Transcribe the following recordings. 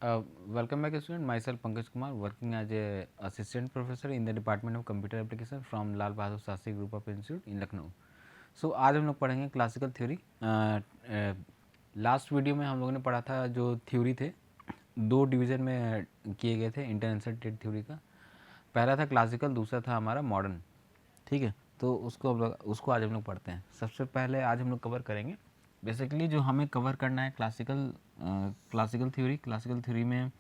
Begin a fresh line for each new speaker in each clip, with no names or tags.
Welcome back student, myself Pankaj Kumar, working as a assistant professor in the Department of Computer Application from Lal Bahadur Shastri group of institute in Lucknow. So आज हम लोग पढ़ेंगे classical theory. Last video में हम लोगों ने पढ़ा था जो थ्योरी थे दो डिवीज़न में किए गए थे इंटरनेशनल ट्रेड थ्योरी का। पहला था क्लासिकल, दूसरा था हमारा मॉडर्न। ठीक है, तो उसको आज हम लोग पढ़ते हैं। सबसे पहले आज हम लोग कवर करेंगे बेसिकली जो हमें कवर करना है क्लासिकल थ्योरी में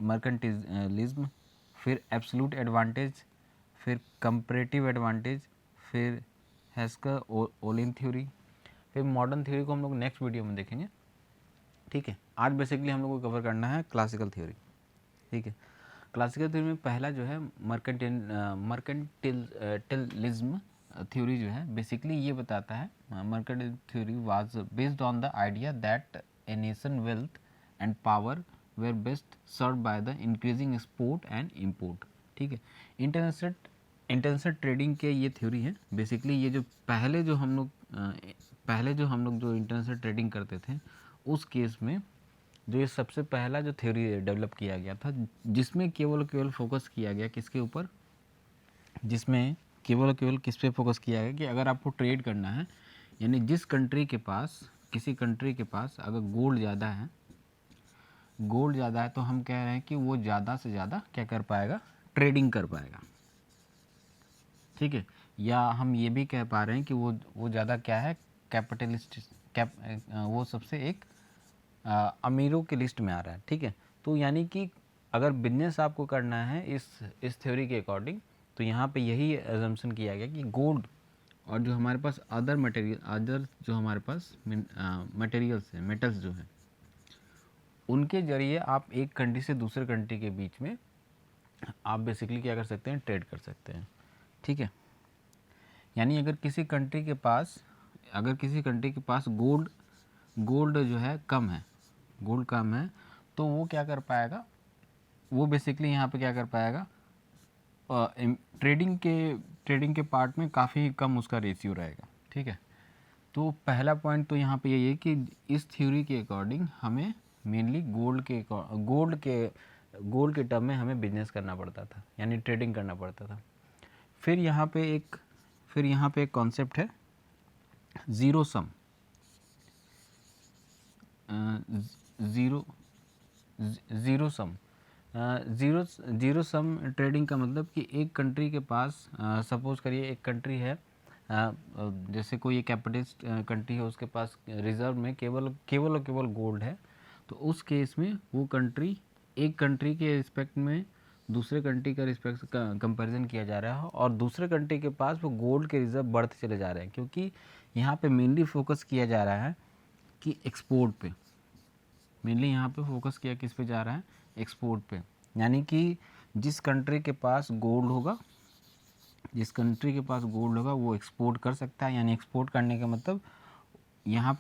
मर्केंटिलिज्म, फिर एब्सोल्यूट एडवांटेज, फिर कंपैरेटिव एडवांटेज, फिर हेस्कर ओलिन थ्योरी, फिर मॉडर्न थ्योरी को हम लोग नेक्स्ट वीडियो में देखेंगे। ठीक है, आज बेसिकली हम लोग को कवर करना है क्लासिकल थ्योरी। ठीक है, क्लासिकल थ्योरी में पहला जो है मर्केंटिलिज्म थ्योरी जो है बेसिकली ये बताता है mercantile theory was based on the idea that a nation wealth and power were best serve by the increasing export and import. ठीक है, इंटरनेशनल ट्रेडिंग के ये थ्योरी है। बेसिकली ये जो पहले जो हम लोग जो इंटरनेशनल ट्रेडिंग करते थे उस केस में जो ये सबसे पहला जो थ्योरी डेवलप किया गया था जिसमें केवल फोकस किया गया किसके ऊपर, जिसमें केवल किस पे फोकस किया गया कि अगर आपको ट्रेड करना है यानी जिस कंट्री के पास किसी कंट्री के पास अगर गोल्ड ज़्यादा है तो हम कह रहे हैं कि वो ज़्यादा से ज़्यादा क्या कर पाएगा, ट्रेडिंग कर पाएगा। ठीक है, या हम ये भी कह पा रहे हैं कि वो ज़्यादा क्या है, कैपिटलिस्ट वो सबसे एक अमीरों की लिस्ट में आ रहा है। ठीक है, तो यानी कि अगर बिजनेस आपको करना है इस थ्योरी के अकॉर्डिंग तो यहाँ पे यही एजम्पशन किया गया कि गोल्ड और जो हमारे पास अदर जो हमारे पास मटेरियल्स हैं, मेटल्स जो हैं, उनके ज़रिए आप एक कंट्री से दूसरे कंट्री के बीच में आप बेसिकली क्या कर सकते हैं, ट्रेड कर सकते हैं। ठीक है, यानी अगर किसी कंट्री के पास गोल्ड जो है कम है, गोल्ड कम है तो वो क्या कर पाएगा, वो बेसिकली यहाँ पे क्या कर पाएगा, ट्रेडिंग के पार्ट में काफ़ी कम उसका रेशियो रहेगा। ठीक है, तो पहला पॉइंट तो यहाँ पे यही है कि इस थ्योरी के अकॉर्डिंग हमें मेनली गोल्ड के टर्म में हमें बिजनेस करना पड़ता था यानी ट्रेडिंग करना पड़ता था। फिर यहाँ पे एक कॉन्सेप्ट है ज़ीरो सम। ज़ीरो सम ट्रेडिंग का मतलब कि एक कंट्री के पास सपोज़ करिए एक कंट्री है, जैसे कोई एक कैपिटलिस्ट कंट्री है, उसके पास रिज़र्व में केवल गोल्ड है, तो उस केस में वो कंट्री एक कंट्री के रिस्पेक्ट में दूसरे कंट्री का रिस्पेक्ट कंपैरिजन किया जा रहा है और दूसरे कंट्री के पास वो गोल्ड के रिज़र्व बढ़ते चले जा रहे हैं, क्योंकि यहाँ पे मेनली फोकस किया जा रहा है कि एक्सपोर्ट पे, मेनली यहाँ पे फोकस किया किस पे जा रहा है, एक्सपोर्ट पे। यानी कि जिस कंट्री के पास गोल्ड होगा वो एक्सपोर्ट कर सकता है। यानी एक्सपोर्ट करने का मतलब यहाँ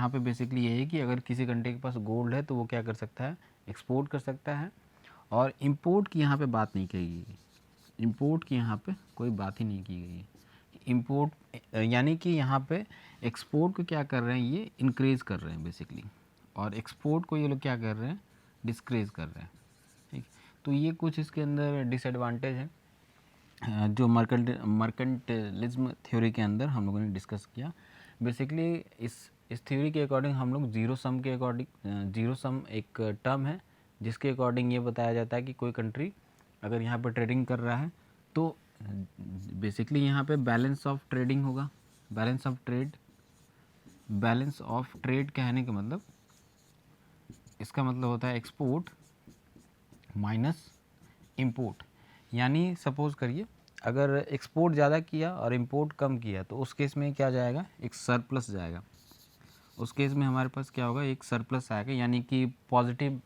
पे बेसिकली ये है कि अगर किसी कंट्री के पास गोल्ड है तो वो क्या कर सकता है, एक्सपोर्ट कर सकता है। और इम्पोर्ट की यहाँ पे बात नहीं की गई, इम्पोर्ट की यहाँ पे कोई बात ही नहीं की गई है। इम्पोर्ट यानी कि यहाँ पे एक्सपोर्ट को क्या कर रहे हैं, ये इंक्रीज़ कर रहे हैं बेसिकली, और एक्सपोर्ट को ये लोग क्या कर रहे हैं, डिस्क्रीज़ कर रहे हैं। ठीक, तो ये कुछ इसके अंदर डिसएडवांटेज है जो मर्केंटिलिज्म थ्योरी के अंदर हम लोगों ने डिस्कस किया। बेसिकली इस थ्योरी के अकॉर्डिंग हम लोग ज़ीरो सम एक टर्म है जिसके अकॉर्डिंग ये बताया जाता है कि कोई कंट्री अगर यहाँ पर ट्रेडिंग कर रहा है तो बेसिकली यहाँ पे बैलेंस ऑफ ट्रेडिंग होगा। बैलेंस ऑफ ट्रेड कहने का मतलब, इसका मतलब होता है एक्सपोर्ट माइनस इंपोर्ट। यानी सपोज़ करिए अगर एक्सपोर्ट ज़्यादा किया और इंपोर्ट कम किया तो उस केस में क्या जाएगा, एक सरप्लस जाएगा। उस केस में हमारे पास क्या होगा, एक सरप्लस आएगा, यानी कि पॉजिटिव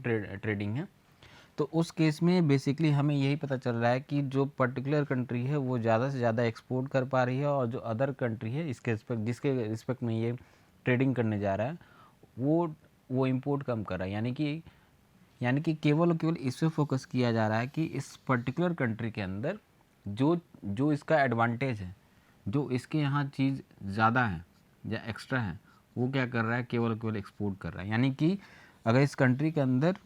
ट्रेडिंग है। तो उस केस में बेसिकली हमें यही पता चल रहा है कि जो पर्टिकुलर कंट्री है वो ज़्यादा से ज़्यादा एक्सपोर्ट कर पा रही है और जो अदर कंट्री है जिसके रिस्पेक्ट में ये ट्रेडिंग करने जा रहा है वो इंपोर्ट कम कर रहा है। यानी कि केवल इस पे फोकस किया जा रहा है कि इस पर्टिकुलर कंट्री के अंदर जो इसका एडवांटेज है, जो इसके यहाँ चीज़ ज़्यादा है या एक्स्ट्रा है, वो क्या कर रहा है, केवल केवल एक्सपोर्ट कर रहा है। यानी कि अगर इस कंट्री के अंदर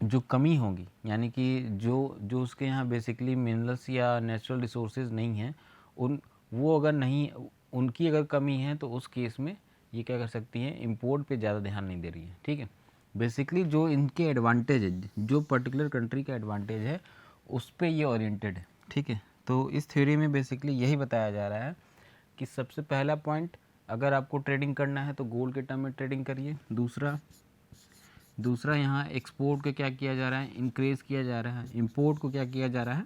जो कमी होगी, यानी कि जो उसके यहाँ बेसिकली मिनरल्स या नेचुरल रिसोर्सेज नहीं हैं, वो अगर नहीं, उनकी अगर कमी है तो उस केस में ये क्या कर सकती हैं, इंपोर्ट पे ज़्यादा ध्यान नहीं दे रही है। ठीक है, बेसिकली जो इनके एडवांटेज है, जो पर्टिकुलर कंट्री का एडवांटेज है, उस पर ये ओरिएंटेड है। ठीक है, तो इस थ्योरी में बेसिकली यही बताया जा रहा है कि सबसे पहला पॉइंट, अगर आपको ट्रेडिंग करना है तो गोल्ड के टर्म में ट्रेडिंग करिए। दूसरा यहाँ एक्सपोर्ट को क्या किया जा रहा है, इंक्रीज किया जा रहा है। इंपोर्ट को क्या किया जा रहा है,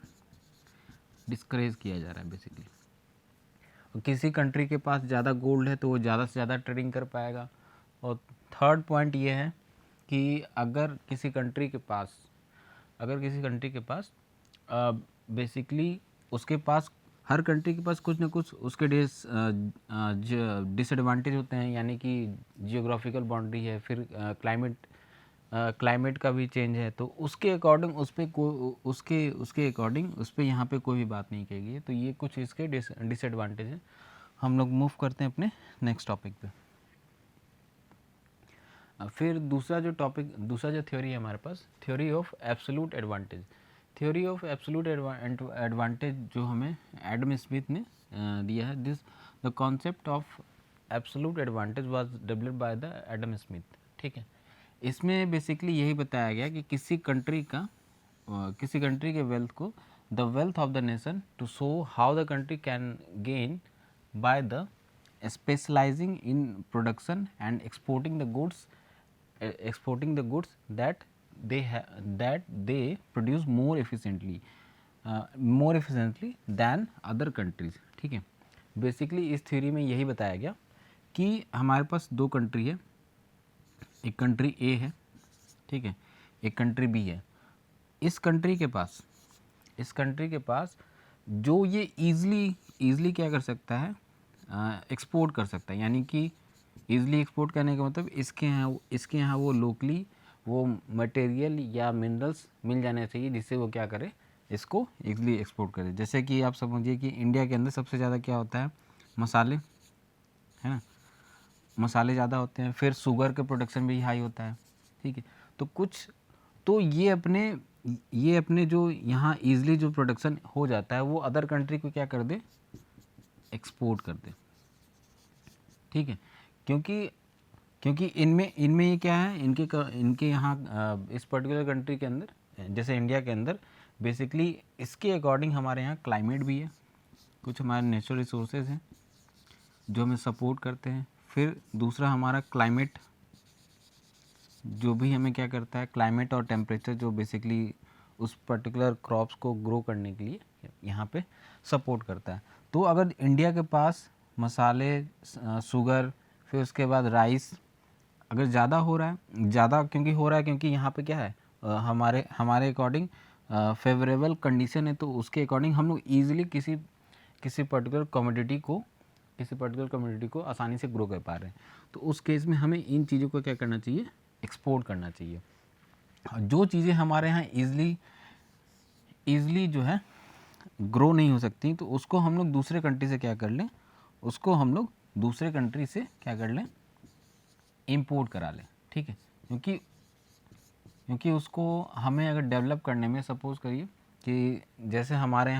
डिस्करेज किया जा रहा है बेसिकली। और किसी कंट्री के पास ज़्यादा गोल्ड है तो वो ज़्यादा से ज़्यादा ट्रेडिंग कर पाएगा। और थर्ड पॉइंट ये है कि अगर किसी कंट्री के पास बेसिकली उसके पास, हर कंट्री के पास कुछ ना कुछ उसके डिसएडवांटेज होते हैं, यानी कि जियोग्राफिकल बाउंड्री है, फिर क्लाइमेट का भी चेंज है, तो उसके अकॉर्डिंग उस पर उसके अकॉर्डिंग उस पर यहाँ पे कोई भी बात नहीं कहेगी। तो ये कुछ इसके डिसएडवांटेज हैं। हम लोग मूव करते हैं अपने नेक्स्ट टॉपिक पे। फिर दूसरा जो थ्योरी है हमारे पास, theory of absolute advantage. Theory of absolute advantage जो हमें एडम स्मिथ ने दिया है, the concept of absolute advantage was developed by the Adam Smith. ठीक है, इसमें बेसिकली यही बताया गया कि किसी कंट्री के वेल्थ को, the wealth of the nation to show how the country can gain by the specialising in production and exporting the goods that they produce more efficiently than other countries। ठीक है, basically इस theory में यही बताया गया कि हमारे पास दो कंट्री है, एक कंट्री ए है, ठीक है, एक कंट्री बी है। इस कंट्री के पास जो ये ईज़िली क्या कर सकता है, एक्सपोर्ट कर सकता है। यानी कि ईज़िली एक्सपोर्ट करने का मतलब इसके यहाँ वो लोकली वो मटेरियल या मिनरल्स मिल जाने चाहिए जिससे वो क्या करे, इसको ईज़िली एक्सपोर्ट करे। जैसे कि आप समझिए कि इंडिया के अंदर सबसे ज़्यादा क्या होता है, मसाले, है ना, मसाले ज़्यादा होते हैं, फिर शुगर का प्रोडक्शन भी हाई होता है। ठीक है, तो ये अपने जो यहाँ ईज़िली जो प्रोडक्शन हो जाता है वो अदर कंट्री को क्या कर दे, एक्सपोर्ट कर दे। ठीक है, क्योंकि इनमें ये क्या है, इनके यहाँ इस पर्टिकुलर कंट्री के अंदर, जैसे इंडिया के अंदर, बेसिकली इसके अकॉर्डिंग हमारे यहाँ क्लाइमेट भी है, कुछ हमारे नेचुरल रिसोर्सेज हैं जो हमें सपोर्ट करते हैं। फिर दूसरा हमारा क्लाइमेट, जो भी हमें क्या करता है, क्लाइमेट और टेम्परेचर जो बेसिकली उस पर्टिकुलर क्रॉप्स को ग्रो करने के लिए यहाँ पे सपोर्ट करता है। तो अगर इंडिया के पास मसाले, शुगर, फिर उसके बाद राइस अगर ज़्यादा हो रहा है, क्योंकि यहाँ पे क्या है, हमारे अकॉर्डिंग फेवरेबल कंडीशन है, तो उसके अकॉर्डिंग हम लोग ईज़िली किसी पर्टिकुलर कमोडिटी को आसानी से ग्रो कर पा रहे हैं। तो उस केस में हमें इन चीज़ों को क्या करना चाहिए, एक्सपोर्ट करना चाहिए। जो चीज़ें हमारे यहाँ ईज़िली जो है ग्रो नहीं हो सकती, तो उसको हम लोग दूसरे कंट्री से क्या कर लें, इंपोर्ट करा लें। ठीक है, क्योंकि उसको हमें अगर डेवलप करने में, सपोज़ करिए कि जैसे हमारे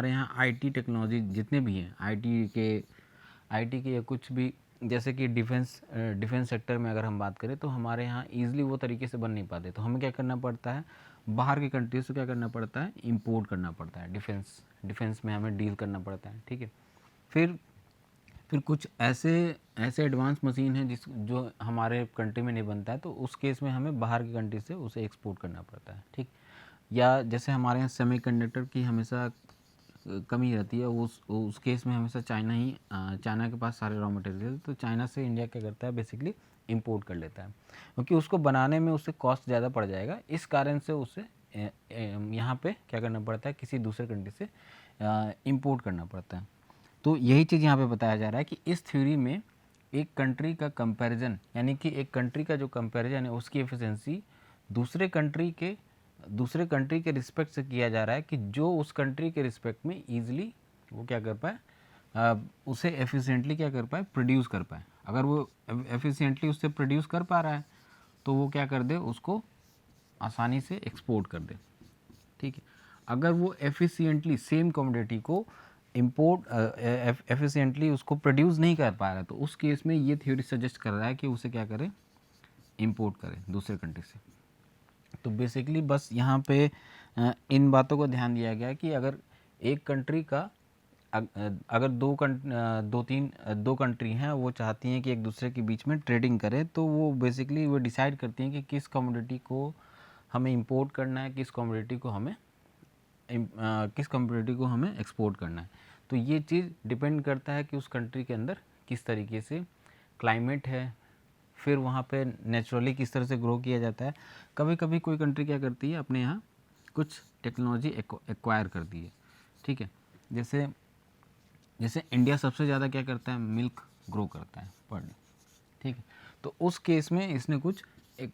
यहाँ आईटी टेक्नोलॉजी जितने भी हैं, आईटी के या कुछ भी, जैसे कि डिफेंस सेक्टर में अगर हम बात करें, तो हमारे यहाँ ईज़िली वो तरीके से बन नहीं पाते, तो हमें क्या करना पड़ता है, बाहर की कंट्री से क्या करना पड़ता है, इंपोर्ट करना पड़ता है। डिफेंस में हमें डील करना पड़ता है। ठीक है, फिर कुछ ऐसे एडवांस मशीन हैं जो हमारे कंट्री में नहीं बनता है, तो उस केस में हमें बाहर की कंट्री से उसे एक्सपोर्ट करना पड़ता है। ठीक, या जैसे हमारे यहाँ सेमीकंडक्टर की हमेशा कमी रहती है, उस केस में हमेशा चाइना के पास सारे रॉ मटेरियल, तो चाइना से इंडिया क्या करता है, बेसिकली इंपोर्ट कर लेता है, क्योंकि उसको बनाने में उससे कॉस्ट ज़्यादा पड़ जाएगा। इस कारण से उसे यहाँ पे क्या करना पड़ता है, किसी दूसरे कंट्री से इंपोर्ट करना पड़ता है। तो यही चीज़ यहाँ पे बताया जा रहा है कि इस थ्योरी में एक कंट्री का कंपैरिजन, यानी कि एक कंट्री का जो कंपैरिजन है उसकी एफिशिएंसी दूसरे कंट्री के रिस्पेक्ट से किया जा रहा है, कि जो उस कंट्री के रिस्पेक्ट में ईजिली वो क्या कर पाए, उसे एफिशिएंटली क्या कर पाए, प्रोड्यूस कर पाए अगर वो एफिशिएंटली उससे प्रोड्यूस कर पा रहा है तो वो क्या कर दे, उसको आसानी से एक्सपोर्ट कर दे, ठीक है। अगर वो एफिशिएंटली सेम कमोडिटी को इम्पोर्ट एफिशिएंटली उसको प्रोड्यूस नहीं कर पा रहा है तो उस केस में ये थ्योरी सजेस्ट कर रहा है कि उसे क्या करें, इंपोर्ट करें दूसरे कंट्री से। तो बेसिकली बस यहाँ पे इन बातों को ध्यान दिया गया कि अगर एक कंट्री का अगर दो कंट्री हैं वो चाहती हैं कि एक दूसरे के बीच में ट्रेडिंग करें, तो वो बेसिकली वो डिसाइड करती हैं कि किस कमोडिटी को हमें इंपोर्ट करना है, किस कमोडिटी को हमें एक्सपोर्ट करना है। तो ये चीज़ डिपेंड करता है कि उस कंट्री के अंदर किस तरीके से क्लाइमेट है, फिर वहाँ पे नेचुरली किस तरह से ग्रो किया जाता है। कभी कभी कोई कंट्री क्या करती है, अपने यहाँ कुछ टेक्नोलॉजी एक्वायर करती है, ठीक है। जैसे इंडिया सबसे ज़्यादा क्या करता है, मिल्क ग्रो करता है पर डे, ठीक है। तो उस केस में इसने कुछ एक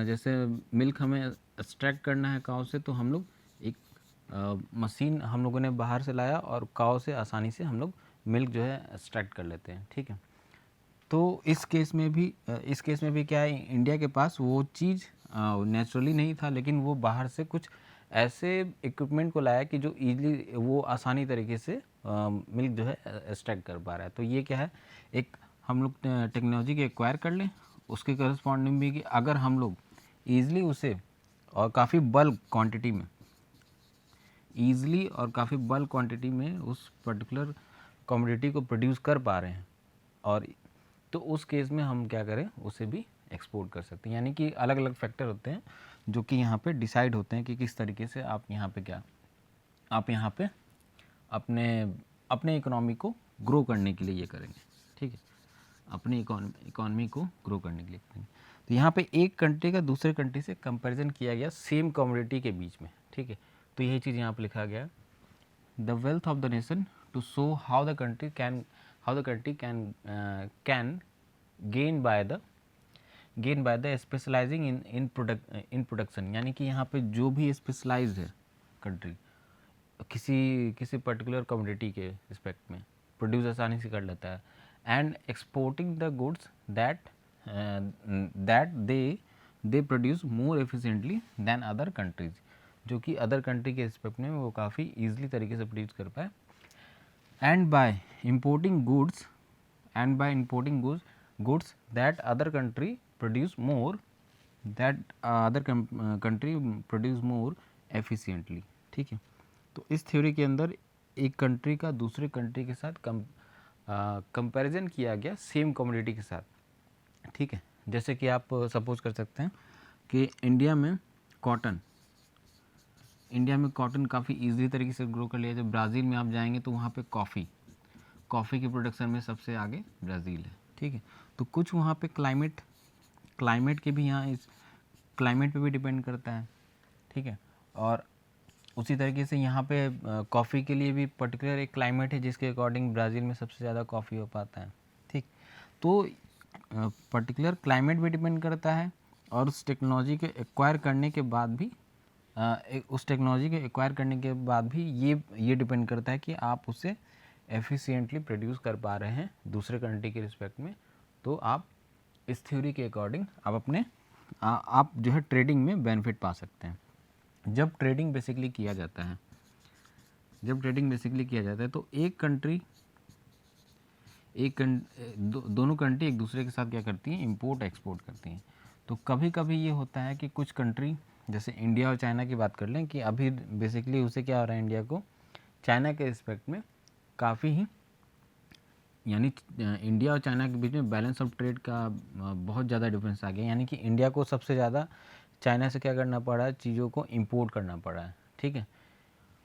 जैसे मिल्क हमें एक्सट्रैक्ट करना है काऊ से, तो हम लोग एक मशीन हम लोगों ने बाहर से लाया और काऊ से आसानी से हम लोग मिल्क जो है एक्सट्रैक्ट कर लेते हैं, ठीक है। तो इस केस में भी क्या है, इंडिया के पास वो चीज़ नेचुरली नहीं था, लेकिन वो बाहर से कुछ ऐसे इक्विपमेंट को लाया कि जो ईजिली वो आसानी तरीके से मिल्क जो है एक्सट्रैक्ट कर पा रहा है। तो ये क्या है, एक हम लोग टेक्नोलॉजी के एक्वायर कर लें, उसके करस्पॉन्डिंग भी कि अगर हम लोग ईजिली उसे और काफ़ी बल्क क्वांटिटी में उस पर्टिकुलर कमोडिटी को प्रोड्यूस कर पा रहे हैं, और तो उस केस में हम क्या करें, उसे भी एक्सपोर्ट कर सकते हैं। यानी कि अलग अलग फैक्टर होते हैं जो कि यहाँ पे डिसाइड होते हैं कि किस तरीके से आप यहाँ पे अपने इकोनॉमी को ग्रो करने के लिए ये करेंगे, ठीक है, अपनी इकोनॉमी को ग्रो करने के लिए करेंगे। तो यहाँ पे एक कंट्री का दूसरे कंट्री से कंपैरिजन किया गया सेम कमोडिटी के बीच में, ठीक है। तो यही चीज़ यहाँ पे लिखा गया, the wealth of the nation to show how the country can gain by the specialising in production. यानी कि यहाँ पे जो भी स्पेशलाइज्ड है कंट्री किसी पर्टिकुलर कमोडिटी के रिस्पेक्ट में प्रोड्यूस आसानी से कर लेता है, and exporting the goods that they produce more efficiently than other countries, जो कि अदर कंट्री के रिस्पेक्ट में वो काफ़ी ईजिली तरीके से प्रोड्यूस कर पाए। And by importing goods that other country produce more efficiently, ठीक है। तो इस थ्योरी के अंदर एक कंट्री का दूसरे कंट्री के साथ कंपैरिजन किया गया सेम कमोडिटी के साथ, ठीक है। जैसे कि आप सपोज कर सकते हैं कि इंडिया में कॉटन काफ़ी ईजी तरीके से ग्रो कर लिया। जब ब्राज़ील में आप जाएंगे तो वहाँ पे कॉफ़ी की प्रोडक्शन में सबसे आगे ब्राज़ील है, ठीक है। तो कुछ वहाँ पे क्लाइमेट के भी यहाँ इस क्लाइमेट पे भी डिपेंड करता है, ठीक है। और उसी तरीके से यहाँ पे कॉफ़ी के लिए भी पर्टिकुलर एक क्लाइमेट है जिसके अकॉर्डिंग ब्राज़ील में सबसे ज़्यादा कॉफ़ी हो पाता है, ठीक। तो पर्टिकुलर क्लाइमेट भी डिपेंड करता है, और उस टेक्नोलॉजी के एक्वायर करने के बाद भी ये डिपेंड करता है कि आप उसे एफिशिएंटली प्रोड्यूस कर पा रहे हैं दूसरे कंट्री के रिस्पेक्ट में। तो आप इस थ्योरी के अकॉर्डिंग आप जो है ट्रेडिंग में बेनिफिट पा सकते हैं। जब ट्रेडिंग बेसिकली किया जाता है तो दोनों कंट्री एक दूसरे के साथ क्या करती हैं, इंपोर्ट एक्सपोर्ट करती हैं। तो कभी कभी ये होता है कि कुछ कंट्री, जैसे इंडिया और चाइना की बात कर लें, कि अभी बेसिकली उसे क्या हो रहा है, इंडिया को चाइना के रिस्पेक्ट में काफ़ी ही, यानी इंडिया और चाइना के बीच में बैलेंस ऑफ ट्रेड का बहुत ज़्यादा डिफरेंस आ गया। यानी कि इंडिया को सबसे ज़्यादा चाइना से क्या करना पड़ा है, चीज़ों को इंपोर्ट करना पड़ा है, ठीक है।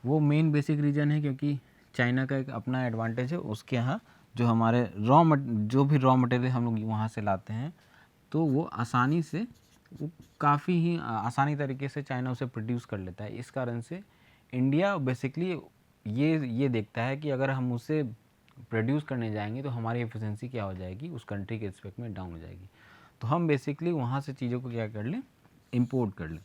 वो मेन बेसिक रीज़न है क्योंकि चाइना का एक अपना एडवांटेज है, उसके यहाँ जो भी रॉ मटेरियल हम लोग वहाँ से लाते हैं तो वो काफ़ी ही आसानी तरीके से चाइना उसे प्रोड्यूस कर लेता है। इस कारण से इंडिया बेसिकली ये देखता है कि अगर हम उसे प्रोड्यूस करने जाएंगे तो हमारी एफिशिएंसी क्या हो जाएगी, उस कंट्री के रिस्पेक्ट में डाउन हो जाएगी। तो हम बेसिकली वहाँ से चीज़ों को क्या कर लें, इंपोर्ट कर लें।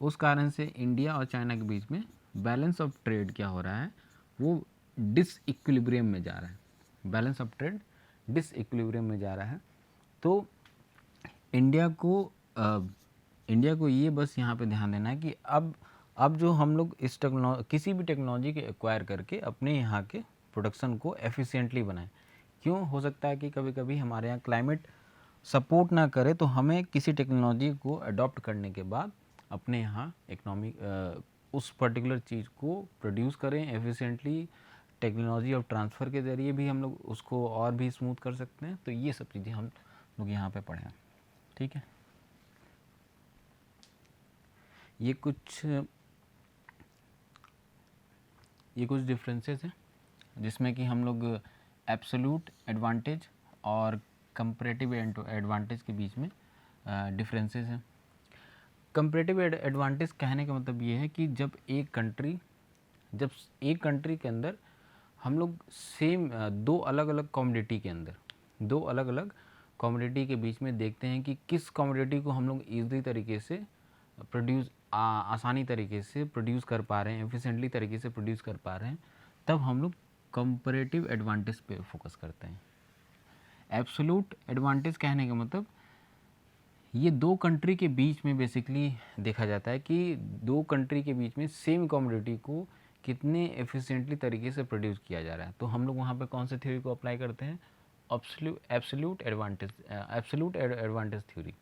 उस कारण से इंडिया और चाइना के बीच में बैलेंस ऑफ ट्रेड क्या हो रहा है, वो डिसइक्विलिब्रियम में जा रहा है। बैलेंस ऑफ ट्रेड डिसइक्विलिब्रियम में जा रहा है। तो इंडिया को ये बस यहाँ पे ध्यान देना है कि अब जो हम लोग इस किसी भी टेक्नोलॉजी के एक्वायर करके अपने यहाँ के प्रोडक्शन को एफिशिएंटली बनाएं। क्यों हो सकता है कि कभी कभी हमारे यहाँ क्लाइमेट सपोर्ट ना करे, तो हमें किसी टेक्नोलॉजी को अडॉप्ट करने के बाद अपने यहाँ उस पर्टिकुलर चीज़ को प्रोड्यूस करें एफिशिएंटली। टेक्नोलॉजी ऑफ ट्रांसफ़र के ज़रिए भी हम लोग उसको और भी स्मूथ कर सकते हैं। तो ये सब चीज़ें हम लोग यहाँ पे पढ़ें। ठीक है, ये कुछ डिफरेंसेस हैं जिसमें कि हम लोग एब्सोल्यूट एडवांटेज और कंपैरेटिव एडवांटेज के बीच में डिफरेंसेस हैं। कंपैरेटिव एडवांटेज कहने का मतलब ये है कि जब एक कंट्री के अंदर हम लोग सेम दो अलग अलग कमोडिटी के बीच में देखते हैं कि किस कमोडिटी को हम लोग ईज़ी तरीके से आसानी तरीके से प्रोड्यूस कर पा रहे हैं, एफिशिएंटली तरीके से प्रोड्यूस कर पा रहे हैं, तब हम लोग कंपैरेटिव एडवांटेज पे फोकस करते हैं। एब्सोल्यूट एडवांटेज कहने का मतलब ये दो कंट्री के बीच में बेसिकली देखा जाता है कि दो कंट्री के बीच में सेम कमोडिटी को कितने एफिशिएंटली तरीके से प्रोड्यूस किया जा रहा है। तो हम लोग वहाँ पे कौन से थ्योरी को अप्लाई करते हैं? Absolute advantage theory.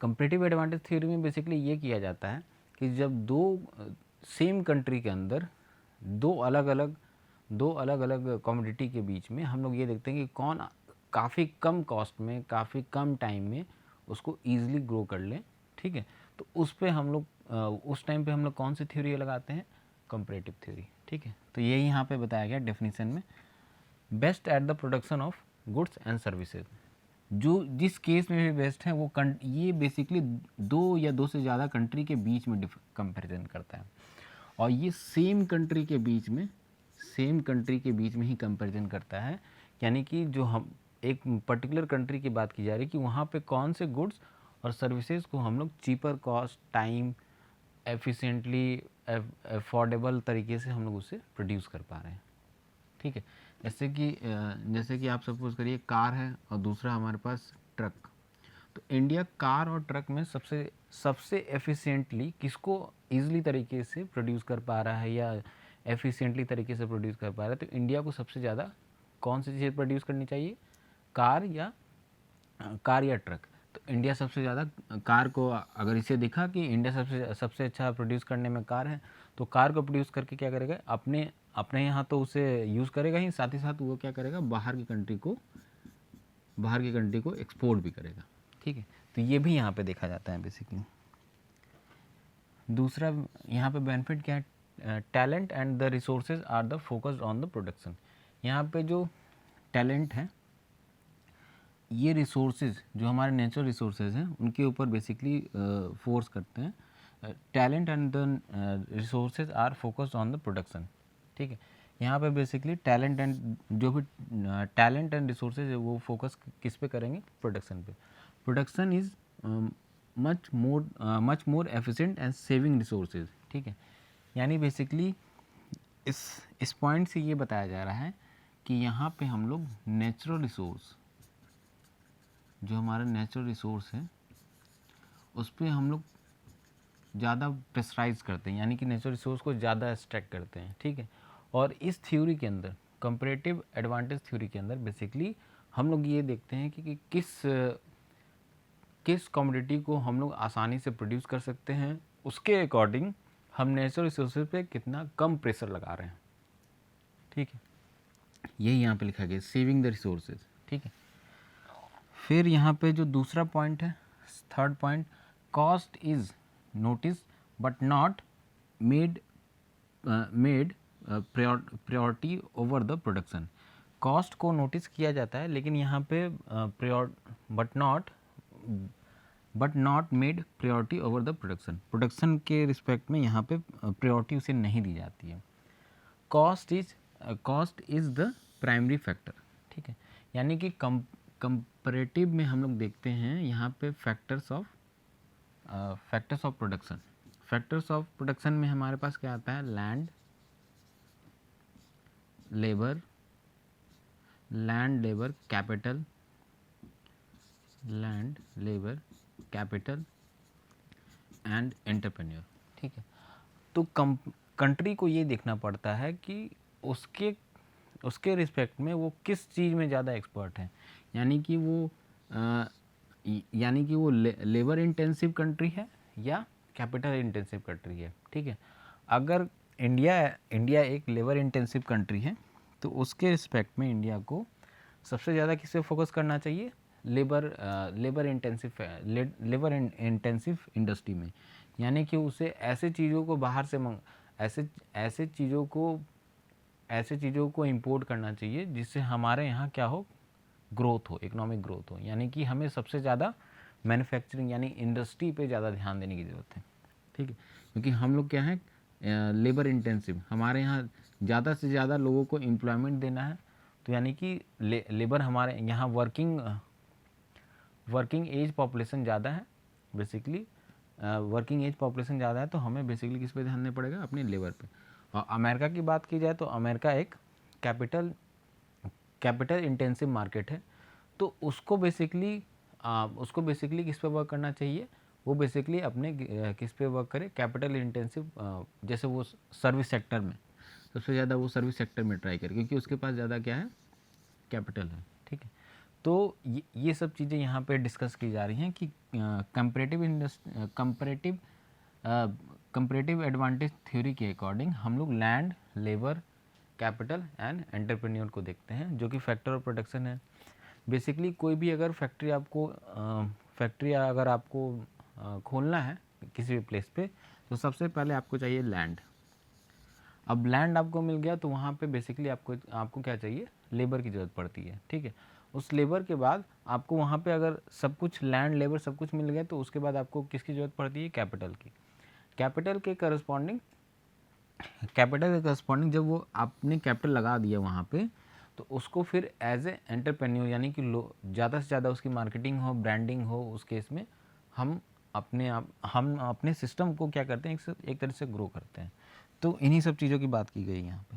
Comparative advantage theory में बेसिकली ये किया जाता है कि जब दो सेम कंट्री के अंदर दो अलग अलग कमोडिटी के बीच में हम लोग ये देखते हैं कि कौन काफ़ी कम कॉस्ट में, काफ़ी कम टाइम में उसको ईजिली ग्रो कर लें। ठीक है, तो उस टाइम पे हम लोग कौन सी थ्योरी लगाते हैं? Comparative theory. ठीक है, तो ये यहाँ पे बताया गया डेफिनेशन में, best at the production of goods and services. जो जिस केस में भी बेस्ट है वो ये बेसिकली दो या दो से ज़्यादा कंट्री के बीच में कंपैरिजन करता है, और ये सेम कंट्री के बीच में ही कंपैरिजन करता है। यानी कि जो हम एक पर्टिकुलर कंट्री की बात की जा रही है कि वहाँ पे कौन से गुड्स और सर्विसेज को हम लोग cheaper cost, time, efficiently, affordable तरीके से हम लोग उसे प्रोड्यूस कर पा रहे हैं। ठीक है, जैसे कि आप सपोज करिए कार है और दूसरा हमारे पास ट्रक। तो इंडिया कार और ट्रक में सबसे एफिशिएंटली किसको ईजिली तरीके से प्रोड्यूस कर पा रहा है या एफिशिएंटली तरीके से प्रोड्यूस कर पा रहा है? तो इंडिया को सबसे ज़्यादा कौन सी चीज़ प्रोड्यूस करनी चाहिए? कार या ट्रक। तो इंडिया सबसे ज़्यादा कार को, अगर इसे देखा कि इंडिया सबसे अच्छा प्रोड्यूस करने में कार है, तो कार को प्रोड्यूस करके क्या करेगा? अपने यहाँ तो उसे यूज़ करेगा ही, साथ ही साथ वो क्या करेगा? बाहर की कंट्री को एक्सपोर्ट भी करेगा। ठीक है, तो ये भी यहाँ पे देखा जाता है बेसिकली। दूसरा यहाँ पे बेनिफिट क्या है? Talent and the resources are the focused on the production. यहाँ पे जो टैलेंट है, ये रिसोर्सेज जो हमारे नेचुरल रिसोर्सेज हैं उनके ऊपर बेसिकली फोर्स करते हैं। Talent and the resources are focused on the production. ठीक है, यहाँ पे बेसिकली टैलेंट एंड रिसोर्सेज है वो फोकस किस पे करेंगे? प्रोडक्शन पे। Production is much more efficient and saving resources. ठीक है, यानी बेसिकली इस पॉइंट से ये बताया जा रहा है कि यहाँ पे हम लोग नेचुरल रिसोर्स, जो हमारा नेचुरल रिसोर्स है उस पर हम लोग ज़्यादा प्रेशराइज करते हैं, यानी कि नेचुरल रिसोर्स को ज़्यादा एक्सट्रैक्ट करते हैं। ठीक है, और इस थ्योरी के अंदर, कंपैरेटिव एडवांटेज थ्योरी के अंदर बेसिकली हम लोग ये देखते हैं कि किस कमोडिटी को हम लोग आसानी से प्रोड्यूस कर सकते हैं, उसके अकॉर्डिंग हम नेचुरल रिसोर्सेज पे कितना कम प्रेशर लगा रहे हैं। ठीक है, यही यहाँ पे लिखा गया, सेविंग द रिसोर्सेज। ठीक है, फिर यहाँ पे जो दूसरा पॉइंट है, third point, cost is notice but not made priority over the production. Cost को नोटिस किया जाता है, लेकिन यहाँ पे but not made priority over the production के रिस्पेक्ट में यहाँ पे प्रायोरिटी उसे नहीं दी जाती है। Cost is the primary factor. ठीक है, यानी कि कंपैरेटिव में हम लोग देखते हैं यहाँ पे factors of production. Factors of production में हमारे पास क्या आता है? Land labour capital, land labour capital and entrepreneur. ठीक है, तो कंट्री को ये देखना पड़ता है कि उसके उसके रिस्पेक्ट में वो किस चीज़ में ज़्यादा एक्सपर्ट है, यानी कि वो लेबर इंटेंसिव कंट्री है या कैपिटल इंटेंसिव कंट्री है। ठीक है, अगर इंडिया एक लेबर इंटेंसिव कंट्री है तो उसके रिस्पेक्ट में इंडिया को सबसे ज़्यादा किस पे फोकस करना चाहिए, लेबर इंटेंसिव इंडस्ट्री में, यानी कि उसे ऐसे चीज़ों को बाहर से ऐसे चीज़ों को इंपोर्ट करना चाहिए जिससे हमारे यहाँ क्या हो, ग्रोथ हो, इकोनॉमिक ग्रोथ हो। यानी कि हमें सबसे ज़्यादा मैन्युफैक्चरिंग यानी इंडस्ट्री पे ज़्यादा ध्यान देने की ज़रूरत है। ठीक है, क्योंकि हम लोग क्या है, लेबर इंटेंसिव, हमारे यहाँ ज़्यादा से ज़्यादा लोगों को एम्प्लॉयमेंट देना है, तो यानी कि लेबर हमारे यहाँ वर्किंग एज पॉपुलेशन ज़्यादा है, बेसिकली वर्किंग एज पॉपुलेशन ज़्यादा है, तो हमें बेसिकली किस पे ध्यान देना पड़ेगा, अपने लेबर पे। और अमेरिका की बात की जाए तो अमेरिका एक कैपिटल इंटेंसिव मार्केट है, तो उसको बेसिकली किस पे वर्क करना चाहिए, वो बेसिकली अपने किस पे वर्क करे, कैपिटल इंटेंसिव, जैसे वो सर्विस सेक्टर में सबसे ज़्यादा वो सर्विस सेक्टर में ट्राई करे, क्योंकि उसके पास ज़्यादा क्या है, कैपिटल है। ठीक है, तो ये सब चीज़ें यहाँ पे डिस्कस की जा रही हैं कि कंपैरेटिव एडवांटेज थ्योरी के अकॉर्डिंग हम लोग land, labour, capital and entrepreneur को देखते हैं, जो कि फैक्टर ऑफ प्रोडक्शन है। बेसिकली कोई भी अगर फैक्ट्री अगर आपको खोलना है किसी भी प्लेस पे, तो सबसे पहले आपको चाहिए लैंड। अब लैंड आपको मिल गया तो वहाँ पे बेसिकली आपको क्या चाहिए, लेबर की ज़रूरत पड़ती है। ठीक है, उस लेबर के बाद आपको वहाँ पे अगर सब कुछ लैंड, लेबर सब कुछ मिल गया तो उसके बाद आपको किसकी ज़रूरत पड़ती है, कैपिटल की। कैपिटल के करस्पॉन्डिंग जब वो आपने कैपिटल लगा दिया वहाँ पे, तो उसको फिर एज ए एंटरप्रेन्योर, यानी कि ज़्यादा से ज़्यादा उसकी मार्केटिंग हो, ब्रांडिंग हो, उस केस में हम अपने सिस्टम को क्या करते हैं, एक तरह से ग्रो करते हैं। तो इन्हीं सब चीज़ों की बात की गई यहाँ पे।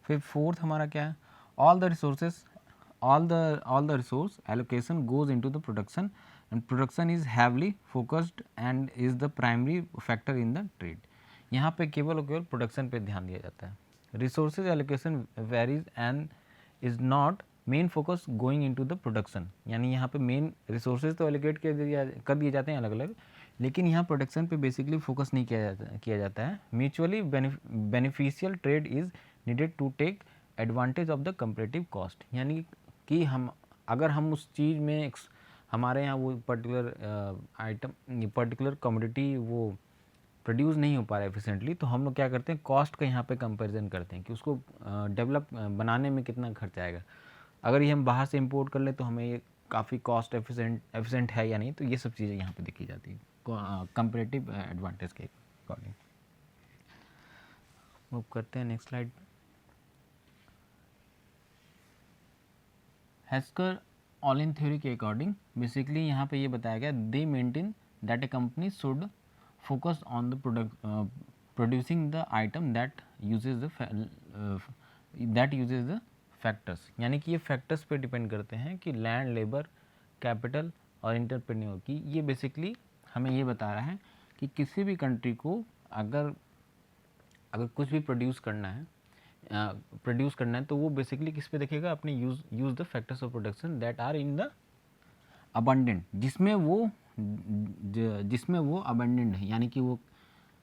फिर फोर्थ हमारा क्या है, all the resource allocation goes into the production and production is heavily focused and is the primary factor in the trade. यहाँ पे केवल और केवल प्रोडक्शन पे ध्यान दिया जाता है। Resources allocation varies and is not main focus going into the production, यानी यहाँ पे मेन रिसोर्सेज तो एलोकेट कर दिए जाते हैं अलग अलग, लेकिन यहाँ प्रोडक्शन पे बेसिकली फोकस नहीं किया जाता है। Mutually beneficial trade is needed to take advantage of the comparative cost, यानी कि अगर हम उस चीज़ में हमारे यहाँ वो पर्टिकुलर कमोडिटी वो प्रोड्यूस नहीं हो पा रहा है एफिशिएंटली, तो हम लोग क्या करते हैं, कॉस्ट का यहाँ पे कंपैरिजन करते हैं कि उसको डेवलप बनाने में कितना खर्च आएगा। अगर ये हम बाहर से इंपोर्ट कर ले तो हमें ये काफ़ी कॉस्ट एफिशिएंट है या नहीं, तो ये सब चीज़ें यहाँ पे देखी जाती है कंपैरेटिव एडवांटेज के अकॉर्डिंग। मूव करते हैं next slide. Heckscher Ohlin theory के अकॉर्डिंग बेसिकली यहाँ पे ये बताया गया, they maintain that a company should focus on the producing the item that uses the factors, यानी कि ये फैक्टर्स पे डिपेंड करते हैं कि लैंड, लेबर, कैपिटल और एंटरप्रेन्योर की। ये बेसिकली हमें ये बता रहा है कि किसी भी कंट्री को अगर कुछ भी प्रोड्यूस करना है तो वो बेसिकली किस पे देखेगा, अपने use the factors of production that are in the abundant, जिसमें वो अबंडेंट है, यानी कि वो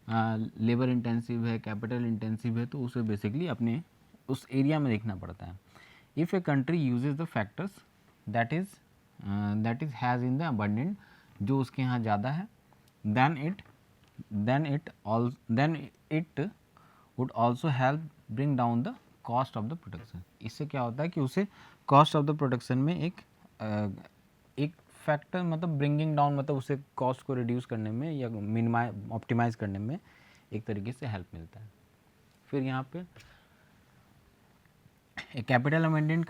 लेबर इंटेंसिव है, कैपिटल इंटेंसिव है, तो उसे बेसिकली अपने उस एरिया में देखना पड़ता है। If a country usage the factors that is has in the abundant, जो उसके यहाँ ज़्यादा है, then it would also help bring down the cost of the production। इससे क्या होता है कि उसे कॉस्ट ऑफ द प्रोडक्शन में एक फैक्टर, मतलब ब्रिंगिंग डाउन, मतलब उसे कॉस्ट को रिड्यूस करने में या ऑप्टिमाइज करने में एक तरीके से हेल्प मिलता है। फिर यहाँ पे capital abundant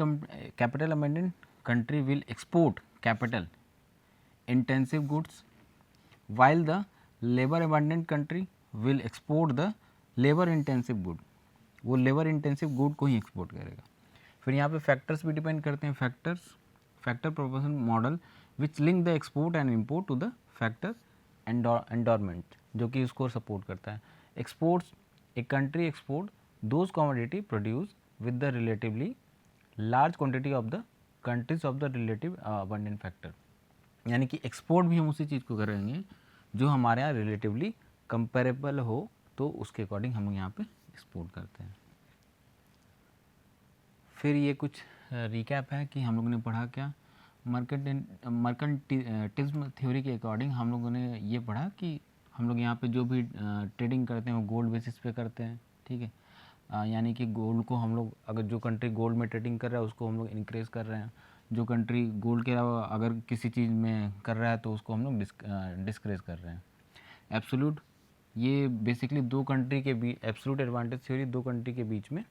country will export capital intensive goods while the labor abundant country will export the labor intensive good, वो labor intensive good को ही export करेगा। फिर यहाँ पे फैक्टर्स भी डिपेंड करते हैं, factor proportion model which link the export and import to the factor endowment, जो कि इसको सपोर्ट करता है। Exports, a country export those commodity produce with the relatively large quantity of the countries of the relative abundant factor, यानी कि export भी हम उसी चीज़ को करेंगे जो हमारे यहाँ रिलेटिवली कंपेरेबल हो, तो उसके अकॉर्डिंग हम यहाँ पे एक्सपोर्ट करते हैं। फिर ये कुछ रिकैप है कि हम लोगों ने पढ़ा क्या, मर्केंटिज्म थ्योरी के अकॉर्डिंग हम लोगों ने ये पढ़ा कि हम लोग यहाँ पे जो भी ट्रेडिंग करते हैं वो गोल्ड बेसिस पे करते हैं, ठीक है। यानी कि गोल्ड को हम लोग, अगर जो कंट्री गोल्ड में ट्रेडिंग कर रहा है उसको हम लोग इंक्रीज़ कर रहे हैं, जो कंट्री गोल्ड के अलावा अगर किसी चीज़ में कर रहा है तो उसको हम लोग डिस्करेज कर रहे हैं। एब्सोल्यूट, ये बेसिकली दो कंट्री के बीच, एब्सोल्यूट एडवांटेज थ्योरी दो कंट्री के बीच में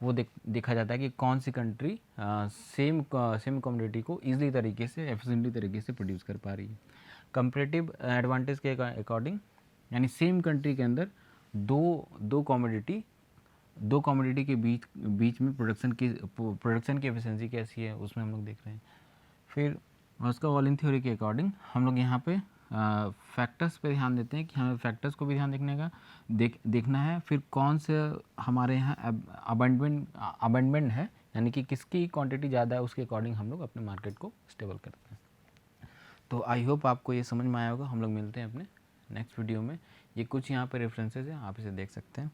वो देखा जाता है कि कौन सी कंट्री सेम कमोडिटी को ईजिली तरीके से, एफिशिएंटली तरीके से प्रोड्यूस कर पा रही है। कंपैरेटिव एडवांटेज के अकॉर्डिंग, यानी सेम कंट्री के अंदर दो कमोडिटी के बीच में प्रोडक्शन की एफिशिएंसी कैसी है, उसमें हम लोग देख रहे हैं। फिर उसका वॉलिन थ्योरी के अकॉर्डिंग हम लोग यहाँ पे फैक्टर्स पे ध्यान देते हैं कि हमें फैक्टर्स को भी ध्यान देखना है। फिर कौन से हमारे यहाँ अबंडमेंट है, यानी कि किसकी क्वांटिटी ज़्यादा है, उसके अकॉर्डिंग हम लोग अपने मार्केट को स्टेबल करते हैं। तो आई होप आपको ये समझ में आया होगा। हम लोग मिलते हैं अपने नेक्स्ट वीडियो में। ये कुछ यहाँ पे रेफरेंसेस हैं, आप इसे देख सकते हैं।